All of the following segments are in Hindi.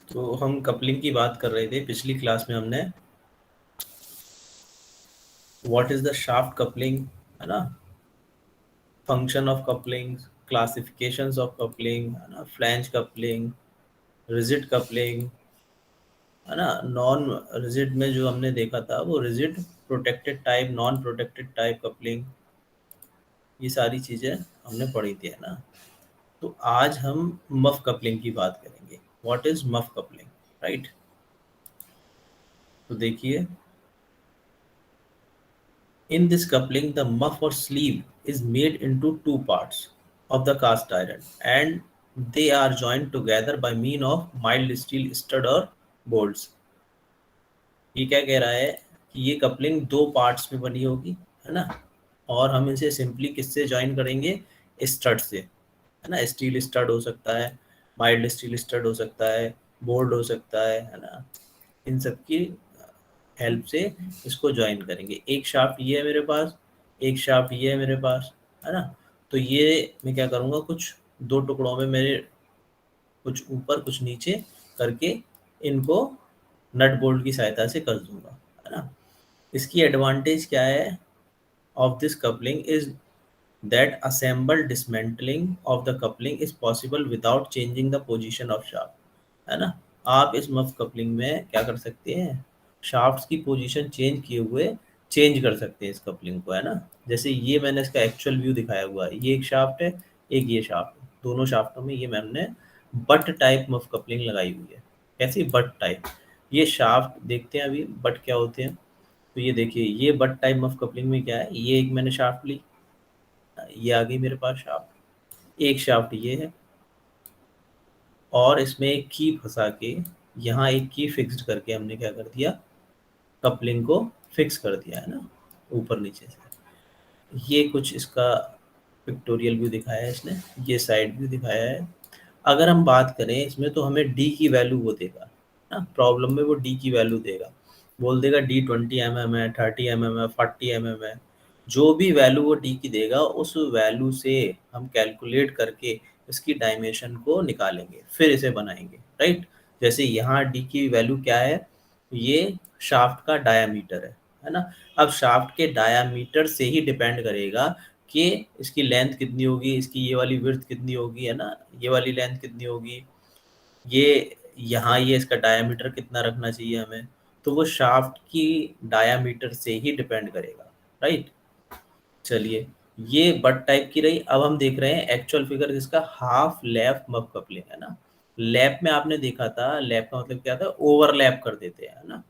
तो हम कपलिंग की बात कर रहे थे पिछली क्लास में। हमने what is the shaft coupling, है ना, function of coupling, classifications of coupling, है ना, फ्लैंज कपलिंग, रिजिड कपलिंग, है ना, नॉन रिजिड में जो हमने देखा था वो rigid, protected type, non protected type coupling, ये सारी चीजें हमने पढ़ी थी, है ना। तो आज हम मफ कपलिंग की बात करेंगे। What is muff coupling, right. तो देखिए, in this coupling, the muff or sleeve is made into two parts of the cast iron and they are joined together by mean of mild steel stud or bolts. ये क्या कह रहा है कि ये कपलिंग दो पार्ट्स में बनी होगी, है ना, और हम इसे सिंपली किससे ज्वाइन करेंगे? स्टड से, है ना। स्टील स्टड हो सकता है, माइल्ड स्टील स्टड हो सकता है, बोल्ट हो सकता है ना। इन सब की हेल्प से इसको ज्वाइन करेंगे। एक शाफ्ट ये है मेरे पास, एक शाफ्ट ये है मेरे पास, है ना। तो ये मैं क्या करूँगा, कुछ दो टुकड़ों में मेरे कुछ ऊपर कुछ नीचे करके इनको नट बोल्ट की सहायता से कर दूंगा, है ना। इसकी एडवांटेज क्या है of this coupling is that assembled dismantling of the coupling is possible without changing the position of shaft, है ना। आप इस मफ कपलिंग में क्या कर सकते हैं? शाफ्ट्स की पोजीशन चेंज किए हुए चेंज कर सकते हैं इस कपलिंग को, है ना। जैसे ये मैंने इसका एक्चुअल व्यू दिखाया हुआ है, ये एक शाफ्ट है, एक ये शाफ्ट है। दोनों शाफ्टों में ये मैंने बट टाइप मफ कपलिंग लगाई हुई है। कैसी बट टाइप? ये शाफ्ट देखते हैं अभी बट क्या होते हैं। तो ये देखिए, ये बट टाइप मफ कपलिंग में क्या है, ये एक मैंने शाफ्ट ली, ये आ गई मेरे पास शाफ्ट, एक शाफ्ट ये है, और इसमें एक की फंसा के यहाँ एक की फिक्स्ड करके हमने क्या कर दिया, कपलिंग को फिक्स कर दिया, है ना, ऊपर नीचे से। ये कुछ इसका पिक्टोरियल व्यू दिखाया है इसने, ये साइड व्यू दिखाया है। अगर हम बात करें इसमें तो हमें डी की वैल्यू वो देगा ना, प्रॉब्लम में वो डी की वैल्यू देगा, बोल देगा डी 20 mm है, 30 mm है, 40 mm है। जो भी वैल्यू वो डी की देगा उस वैल्यू से हम कैलकुलेट करके इसकी डायमेंशन को निकालेंगे, फिर इसे बनाएंगे, राइट। जैसे यहाँ डी की वैल्यू क्या है, ये शाफ्ट का डायामीटर है ना। अब शाफ्ट के डायामीटर से ही डिपेंड करेगा कि इसकी लेंथ कितनी होगी, इसकी ये वाली विड्थ कितनी होगी, है ना, ये वाली लेंथ कितनी होगी, ये यहाँ ये इसका डायामीटर कितना रखना चाहिए हमें। तो वो शाफ्ट की डायामीटर से ही डिपेंड करेगा, राइट। चलिए, ये बट टाइप की रही। अब हम देख रहे हैं एक्चुअल फिगर जिसका हाफ लैप मफ कपलिंग, है ना। लैप में आपने देखा था, लैप का मतलब क्या था, ओवरलैप कर देते हैं, है ना,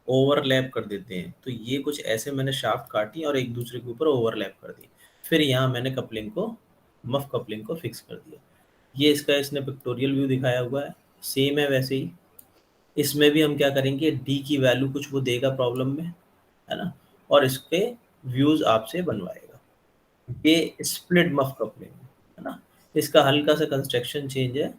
ओवरलैप कर देते हैं। तो ये कुछ ऐसे मैंने शाफ्ट काटी और एक दूसरे के ऊपर ओवरलैप कर दी, फिर यहाँ मैंने कपलिंग को, मफ कपलिंग को फिक्स कर दिया। ये इसका इसने पिक्टोरियल व्यू दिखाया हुआ है, सेम है वैसे ही। इसमें भी हम क्या करेंगे, डी की वैल्यू कुछ वो देगा प्रॉब्लम में, है ना, और इसके व्यूज आपसे बनवाएगा। ये स्प्लिट मफ कपलिंग है ना। इसका हल्का सा कंस्ट्रक्शन चेंज है,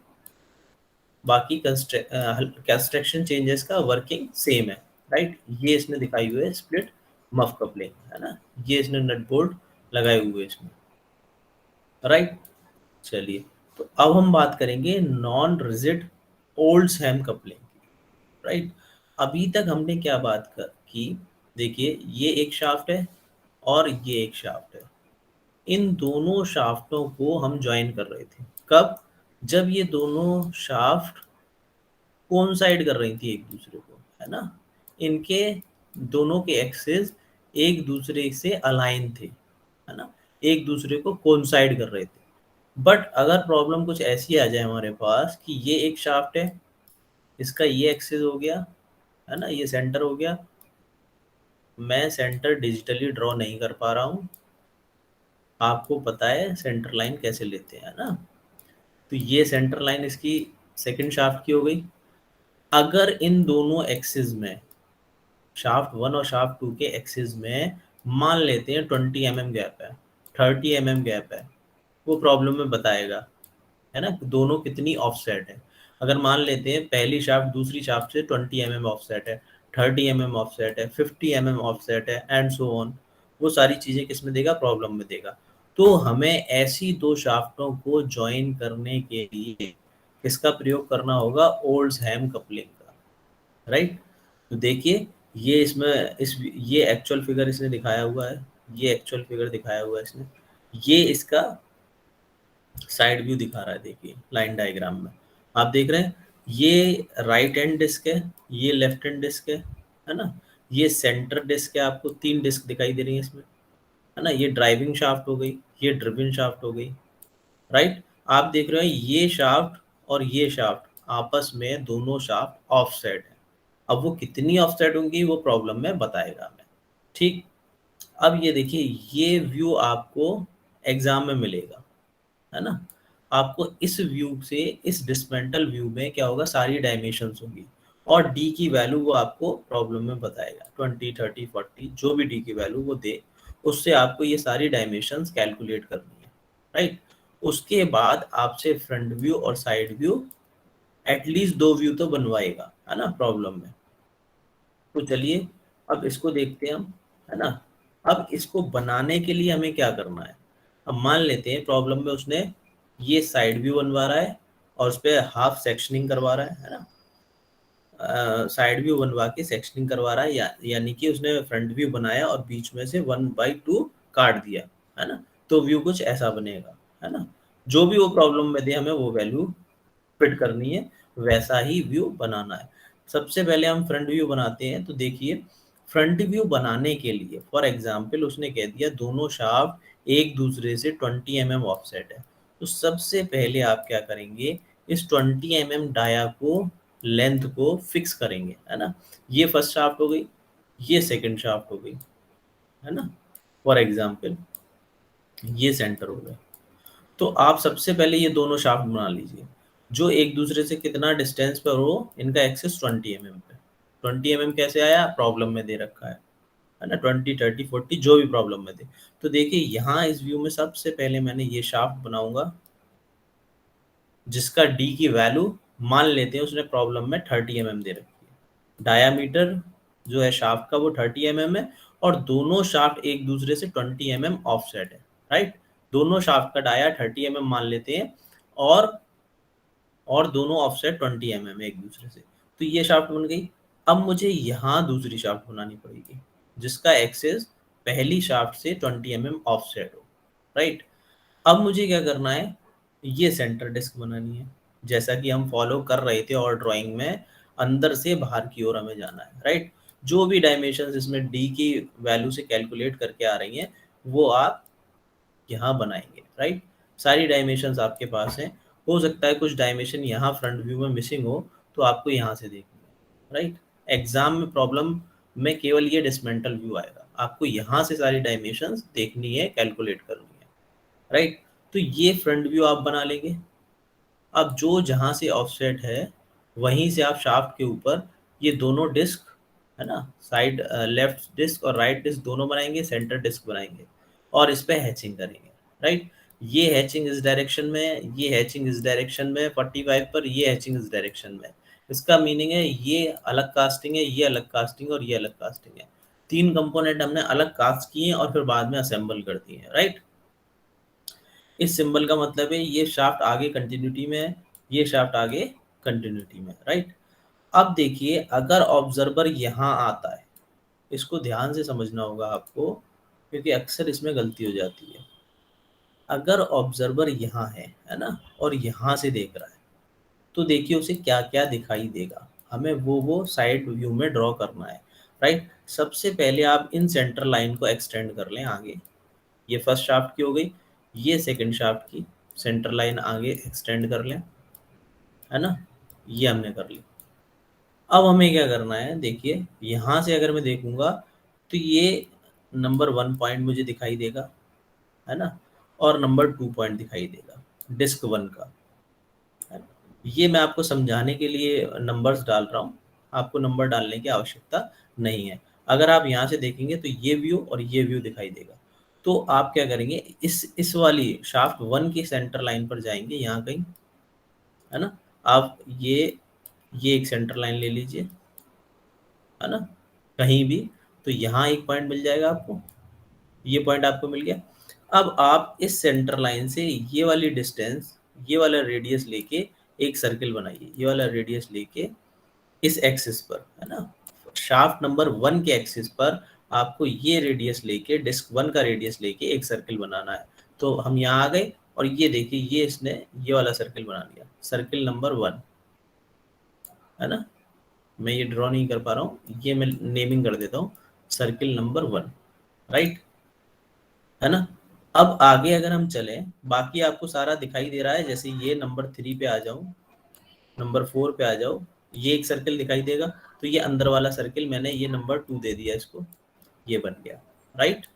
बाकी कंस्ट्रक्शन चेंजेस का वर्किंग सेम है, राइट। ये इसने दिखाई हुई है स्प्लिट मफ कपलिंग, है ना। ये इसने नट बोल्ट लगाए हुए इसमें, राइट। चलिए, तो अब हम बात करेंगे नॉन रिजिड ओल्ड्सहैम कपलिंग की, राइट। अभी तक हमने क्या की, देखिए ये एक शाफ्ट है और ये एक शाफ्ट है। इन दोनों शाफ्टों को हम ज्वाइन कर रहे थे, कब? जब ये दोनों शाफ्ट कोइंसाइड कर रही थी एक दूसरे को, है ना। इनके दोनों के एक्सिस एक दूसरे से अलाइन थे, है ना, एक दूसरे को कोइंसाइड कर रहे थे। बट अगर प्रॉब्लम कुछ ऐसी आ जाए हमारे पास कि ये एक शाफ्ट है, इसका ये एक्सिस हो गया, है ना, ये सेंटर हो गया, मैं सेंटर डिजिटली ड्रॉ नहीं कर पा रहा हूँ, आपको पता है सेंटर लाइन कैसे लेते हैं, है ना। तो ये सेंटर लाइन इसकी सेकंड शाफ्ट की हो गई। अगर इन दोनों एक्सिस में, शाफ्ट 1 और शाफ्ट 2 के एक्सिस में मान लेते हैं 20 mm गैप है, 30 mm गैप है, वो प्रॉब्लम में बताएगा, है ना, दोनों कितनी ऑफसेट है। अगर मान लेते हैं पहली शाफ्ट दूसरी शाफ्ट से 20 mm ऑफसेट है, 30 mm ऑफसेट है, 50 mm ऑफसेट है, एंड सो ऑन, वो सारी चीज़ें किस में देगा, प्रॉब्लम में देगा। तो हमें ऐसी दो शाफ्टों को ज्वाइन करने के लिए इसका प्रयोग करना होगा ओल्ड्सहैम कपलिंग का, राइट। तो देखिए ये इसमें ये एक्चुअल फिगर इसने दिखाया हुआ है, ये एक्चुअल फिगर दिखाया हुआ है इसने, ये इसका साइड व्यू दिखा रहा है। देखिए लाइन डायग्राम में आप देख रहे हैं, ये राइट हैंड डिस्क है, ये लेफ्ट हैंड डिस्क है ना, ये सेंटर डिस्क है, आपको 3 डिस्क दिखाई दे रही है इसमें, है ना, ये ड्राइविंग शाफ्ट हो गई, ये ड्रिवन शाफ्ट हो गई, राइट। आप देख रहे हैं ये शाफ्ट और ये शाफ्ट आपस में दोनों शाफ्ट ऑफसेट है। अब वो कितनी ऑफसेट होंगी वो प्रॉब्लम में बताएगा हमें, ठीक। अब ये देखिए ये व्यू आपको एग्जाम में मिलेगा, है ना। आपको इस व्यू से, इस डिस्मेंटल व्यू में क्या होगा, सारी डायमेंशंस होंगी और डी की वैल्यू वो आपको प्रॉब्लम में बताएगा, 20 30 40 जो भी डी की वैल्यू वो दे, उससे आपको ये सारी डायमेंशंस कैलकुलेट करनी है, राइट। उसके बाद आपसे फ्रंट व्यू और साइड व्यू, एटलीस्ट 2 व्यू तो बनवाएगा, है ना, प्रॉब्लम में। तो चलिए अब इसको देखते हैं हम, है ना। अब इसको बनाने के लिए हमें क्या करना है, अब मान लेते हैं प्रॉब्लम में उसने ये साइड व्यू बनवा रहा है और उस पर हाफ सेक्शनिंग करवा रहा है ना, साइड व्यू बनवा के सेक्शनिंग करवा रहा है, यानी कि उसने फ्रंट व्यू बनाया और बीच में से 1/2 काट दिया, है ना। तो व्यू कुछ ऐसा बनेगा, है ना। जो भी वो प्रॉब्लम में दे हमें वो वैल्यू फिट करनी है, वैसा ही व्यू बनाना है। सबसे पहले हम फ्रंट व्यू बनाते हैं। तो देखिए फ्रंट व्यू बनाने के लिए फॉर एग्जांपल उसने कह दिया दोनों शाफ्ट एक दूसरे से 20 mm ऑफसेट है। तो सबसे पहले आप क्या करेंगे, इस 20 mm डाया को, लेंथ को फिक्स करेंगे, है ना। ये फर्स्ट शाफ्ट हो गई, ये सेकंड शाफ्ट हो गई, है ना। फॉर एग्जांपल ये सेंटर हो गया। तो आप सबसे पहले ये दोनों शाफ्ट बना लीजिए जो एक दूसरे से कितना डिस्टेंस पर हो, इनका एक्सेस 20 mm पे। 20 mm कैसे आया, प्रॉब्लम में दे रखा है ना, 20 30 40 जो भी प्रॉब्लम में दे। तो देखिए यहाँ इस व्यू में सबसे पहले मैंने ये शाफ्ट बनाऊंगा जिसका डी की वैल्यू मान लेते हैं उसने प्रॉब्लम में 30 mm दे रखी है। डायामीटर जो है शाफ्ट का वो 30 mm है और दोनों शाफ्ट एक दूसरे से 20 mm ऑफसेट है, राइट। दोनों शाफ्ट का डाया 30 mm मान लेते हैं और दोनों ऑफसेट 20 mm एक दूसरे से। तो ये शाफ्ट बन गई। अब मुझे यहाँ दूसरी शाफ्ट बनानी पड़ेगी जिसका एक्सेस पहली शाफ्ट से 20 mm ऑफसेट हो, राइट। अब मुझे क्या करना है, ये सेंटर डिस्क बनानी है जैसा कि हम फॉलो कर रहे थे और ड्राइंग में अंदर से बाहर की ओर हमें जाना है, राइट। जो भी डायमेंशन इसमें डी की वैल्यू से कैलकुलेट करके आ रही हैं वो आप यहाँ बनाएंगे, राइट। सारी डायमेंशंस आपके पास हैं। हो सकता है कुछ डायमेंशन यहाँ फ्रंट व्यू में मिसिंग हो तो आपको यहाँ से देखनी है, राइट। एग्जाम में प्रॉब्लम में केवल ये डिसमेंटल व्यू आएगा, आपको यहाँ से सारी डायमेंशंस देखनी है, कैलकुलेट करनी है, राइट। तो ये फ्रंट व्यू आप बना लेंगे। अब जो जहाँ से ऑफसेट है वहीं से आप शाफ्ट के ऊपर ये दोनों डिस्क, है ना, साइड लेफ्ट डिस्क और राइट डिस्क दोनों बनाएंगे, सेंटर डिस्क बनाएंगे और इस पे हैचिंग करेंगे, राइट। ये हैचिंग इस डायरेक्शन में, ये हैचिंग इस डायरेक्शन में 45 पर, ये हैचिंग इस डायरेक्शन में। इसका मीनिंग है ये अलग कास्टिंग है, ये अलग कास्टिंग और ये अलग कास्टिंग है। 3 कंपोनेंट हमने अलग कास्ट किए हैं और फिर बाद में असेंबल कर दिए हैं, राइट। इस सिंबल का मतलब है ये शाफ्ट आगे कंटिन्यूटी में है, ये शाफ्ट आगे कंटिन्यूटी में, राइट। अब देखिए अगर ऑब्जर्वर यहाँ आता है, इसको ध्यान से समझना होगा आपको क्योंकि अक्सर इसमें गलती हो जाती है। अगर ऑब्जर्वर यहाँ है ना, और यहाँ से देख रहा है तो देखिए उसे क्या क्या दिखाई देगा, हमें वो साइड व्यू में ड्रॉ करना है, राइट। सबसे पहले आप इन सेंटर लाइन को एक्सटेंड कर लें आगे। ये फर्स्ट शाफ्ट की हो गई, ये सेकंड शाफ्ट की सेंटर लाइन आगे एक्सटेंड कर लें, है ना, ये हमने कर ली। अब हमें क्या करना है, देखिए यहाँ से अगर मैं देखूंगा तो ये नंबर 1 पॉइंट मुझे दिखाई देगा, है ना, और नंबर 2 पॉइंट दिखाई देगा डिस्क 1 का, है ना? ये मैं आपको समझाने के लिए नंबर्स डाल रहा हूँ, आपको नंबर डालने की आवश्यकता नहीं है। अगर आप यहाँ से देखेंगे तो ये व्यू और ये व्यू दिखाई देगा। तो आप क्या करेंगे, इस वाली शाफ्ट 1 की सेंटर लाइन पर जाएंगे यहाँ कहीं, है ना। आप ये एक सेंटर लाइन ले लीजिए, है ना, कहीं भी। तो यहाँ एक पॉइंट मिल जाएगा आपको, ये पॉइंट आपको मिल गया। अब आप इस सेंटर लाइन से ये वाली डिस्टेंस, ये वाला रेडियस लेके एक सर्किल बनाइए, ये वाला रेडियस लेके इस एक्सिस पर, है ना, शाफ्ट नंबर 1 के एक्सिस पर आपको ये रेडियस लेके, डिस्क 1 का रेडियस लेके एक सर्किल बनाना है। तो हम यहाँ आ गए और ये देखिए ये इसने ये वाला सर्किल बना लिया, सर्किल नंबर 1, है ना। मैं ये ड्रॉ नहीं कर पा रहा हूँ, ये मैं नेमिंग कर देता हूँ, सर्किल नंबर 1, राइट, है ना। अब आगे अगर हम चलें, बाकी आपको सारा दिखाई दे रहा है, जैसे ये नंबर 3 पे आ जाऊं, नंबर 4 पे आ जाओ, ये एक सर्किल दिखाई देगा। तो ये अंदर वाला सर्किल मैंने ये नंबर 2 दे दिया इसको, ये बन गया, राइट,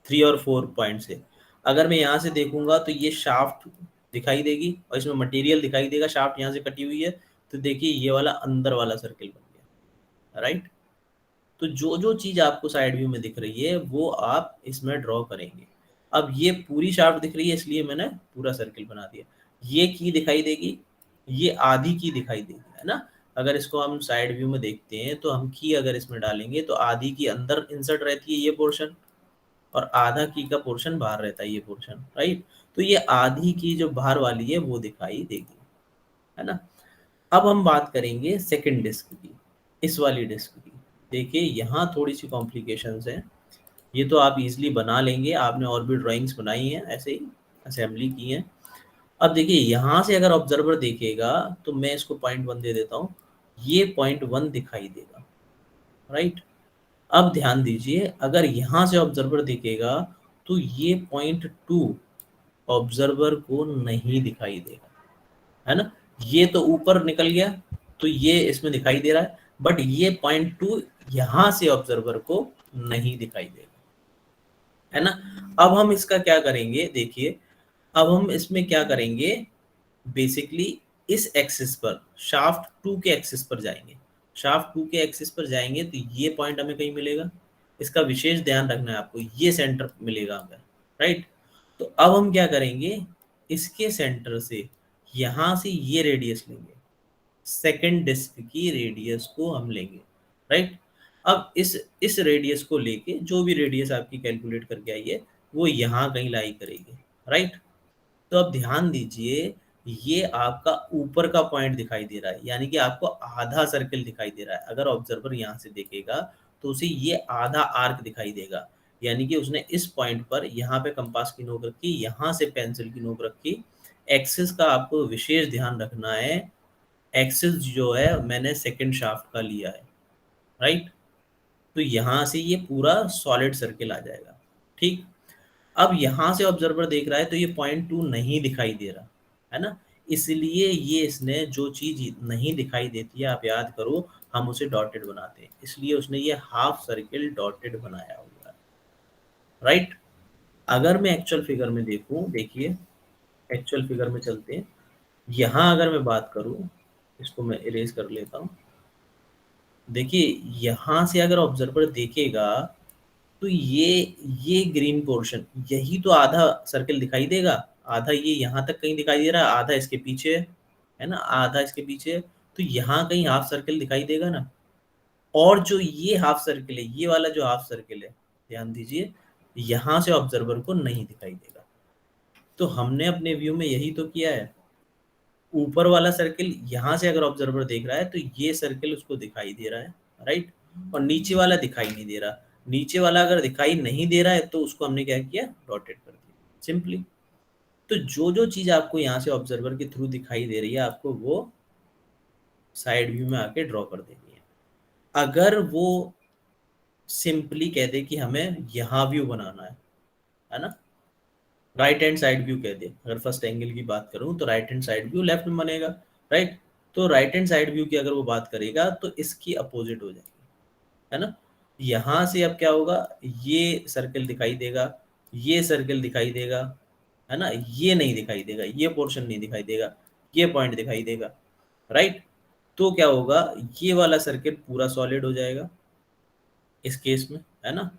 3 और 4 पॉइंट से। अगर मैं यहाँ से देखूंगा तो ये शाफ्ट दिखाई देगी और इसमें मटेरियल दिखाई देगा, शाफ्ट यहाँ से कटी हुई है, तो देखिए ये वाला अंदर वाला सर्किल बन गया, राइट। तो जो जो चीज आपको साइड व्यू में दिख रही है वो आप इसमें ड्रॉ करेंगे। अब ये पूरी शाफ्ट दिख रही है इसलिए मैंने पूरा सर्किल बना दिया। ये की दिखाई देगी, ये आधी की दिखाई देगी, है ना। अगर इसको हम साइड व्यू में देखते हैं तो हम की अगर इसमें डालेंगे तो आधी की अंदर इंसर्ट रहती है ये पोर्शन, और आधा की का पोर्शन बाहर रहता है ये पोर्शन, राइट। तो ये आधी की जो बाहर वाली है वो दिखाई देगी, है ना। अब हम बात करेंगे सेकंड डिस्क की, इस वाली डिस्क की। देखिए यहाँ थोड़ी सी कॉम्प्लिकेशंस हैं, ये तो आप इजीली बना लेंगे, आपने और भी ड्राइंग्स बनाई हैं ऐसे ही, असेंबली की हैं। अब देखिए यहाँ से अगर ऑब्जर्वर देखेगा तो मैं इसको पॉइंट 1 दे देता हूँ, ये पॉइंट 1 दिखाई देगा, राइट। अब ध्यान दीजिए, अगर यहाँ से ऑब्जर्वर देखेगा तो ये पॉइंट 2 ऑब्जर्वर को नहीं दिखाई देगा, है ना। ये तो ऊपर निकल गया तो ये इसमें दिखाई दे रहा है, बट ये पॉइंट 2 यहाँ से ऑब्जर्वर को नहीं दिखाई देगा, है ना। अब हम इसका क्या करेंगे, देखिए अब हम इसमें क्या करेंगे, बेसिकली इस एक्सिस पर, शाफ्ट 2 के एक्सिस पर जाएंगे, शाफ्ट 2 के एक्सिस पर जाएंगे तो ये पॉइंट हमें कहीं मिलेगा, इसका विशेष ध्यान रखना है आपको, ये सेंटर मिलेगा हमें, राइट। तो अब हम क्या करेंगे, इसके सेंटर से यहां से ये रेडियस लेंगे, सेकेंड डिस्क की रेडियस को हम लेंगे, राइट। अब इस रेडियस को लेके, जो भी रेडियस आपकी कैलकुलेट करके आई है वो यहाँ कहीं लाई करेगी, राइट। तो अब ध्यान दीजिए, ये आपका ऊपर का पॉइंट दिखाई दे रहा है, यानी कि आपको आधा सर्किल दिखाई दे रहा है। अगर ऑब्जर्वर यहाँ से देखेगा तो उसे ये आधा आर्क दिखाई देगा, यानी कि उसने इस पॉइंट पर यहाँ पे कंपास की नोक रखी, यहाँ से पेंसिल की नोक रखी। एक्सिस का आपको विशेष ध्यान रखना है, एक्सिस जो है मैंने सेकंड शाफ्ट का लिया है, राइट। तो यहाँ से ये पूरा सॉलिड सर्किल आ जाएगा, ठीक। अब यहाँ से ऑब्जर्वर देख रहा है तो ये पॉइंट 2 नहीं दिखाई दे रहा, है ना। इसलिए ये इसने जो चीज नहीं दिखाई देती है, आप याद करो, हम उसे डॉटेड बनाते हैं, इसलिए उसने ये हाफ सर्किल डॉटेड बनाया हुआ है, राइट। अगर मैं एक्चुअल फिगर में देखूं, देखिए एक्चुअल फिगर में चलते हैं, यहाँ अगर मैं बात करूं, इसको मैं इरेज कर लेता हूँ। देखिए यहाँ से अगर ऑब्जर्वर देखेगा तो ये ग्रीन पोर्शन, यही तो आधा सर्कल दिखाई देगा, आधा ये यहाँ तक कहीं दिखाई दे रहा है, आधा इसके पीछे है ना, आधा इसके पीछे है, तो यहाँ कहीं हाफ सर्कल दिखाई देगा ना। और जो ये हाफ सर्कल है, ये वाला जो हाफ सर्कल है, ध्यान दीजिए, यहाँ से ऑब्जर्वर को नहीं दिखाई देगा। तो हमने अपने व्यू में यही तो किया है, ऊपर वाला सर्किल यहाँ से अगर ऑब्जर्वर देख रहा है तो ये सर्किल उसको दिखाई दे रहा है, राइट। और नीचे वाला दिखाई नहीं दे रहा, नीचे वाला अगर दिखाई नहीं दे रहा है तो उसको हमने क्या किया, डॉटेड कर दिया सिंपली। तो जो जो चीज आपको यहाँ से ऑब्जर्वर के थ्रू दिखाई दे रही है, आपको वो साइड व्यू में आके ड्रॉ कर देनी है। अगर वो सिंपली कह दे कि हमें यहाँ व्यू बनाना है ना, राइट हैंड साइड व्यू कह दे, अगर फर्स्ट एंगल की बात करूं तो right hand side view left में बनेगा, राइट। तो राइट हैंड साइड व्यू की अगर वो बात करेगा तो इसकी अपोजिट हो जाएगी, है ना। यहाँ से अब क्या होगा, ये सर्कल दिखाई देगा, ये सर्कल दिखाई देगा, है ना, ये नहीं दिखाई देगा, ये पोर्शन नहीं दिखाई देगा, ये पॉइंट दिखाई देगा, राइट। तो क्या होगा, ये वाला सर्किल पूरा सॉलिड हो जाएगा इस केस में, है ना।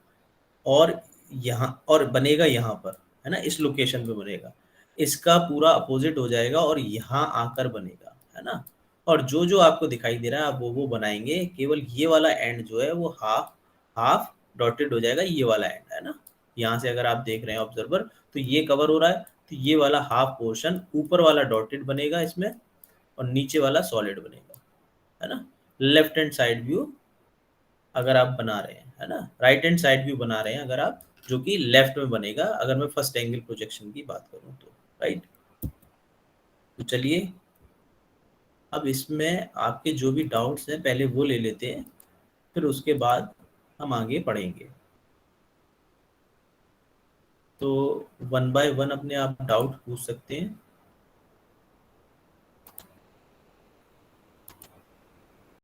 और यहाँ और बनेगा यहाँ पर, है ना, इस लोकेशन पे बनेगा, इसका पूरा अपोजिट हो जाएगा और यहाँ आकर बनेगा, है ना। और जो जो आपको दिखाई दे रहा है आप वो बनाएंगे, केवल ये वाला एंड जो है वो हाफ हाफ डॉटेड हो जाएगा, ये वाला एंड, है ना। यहाँ से अगर आप देख रहे हैं ऑब्जर्वर तो ये कवर हो रहा है, तो ये वाला हाफ पोर्शन ऊपर वाला डॉटेड बनेगा इसमें, और नीचे वाला सॉलिड बनेगा, है ना। लेफ्ट हैंड साइड व्यू अगर आप बना रहे हैं, है ना, राइट हैंड साइड व्यू बना रहे हैं अगर आप, जो कि लेफ्ट में बनेगा अगर मैं फर्स्ट एंगल प्रोजेक्शन की बात करूं तो, राइट। तो चलिए अब इसमें आपके जो भी डाउट्स हैं पहले वो ले लेते हैं, फिर उसके बाद हम आगे पढ़ेंगे। तो वन बाय वन अपने आप डाउट पूछ सकते हैं।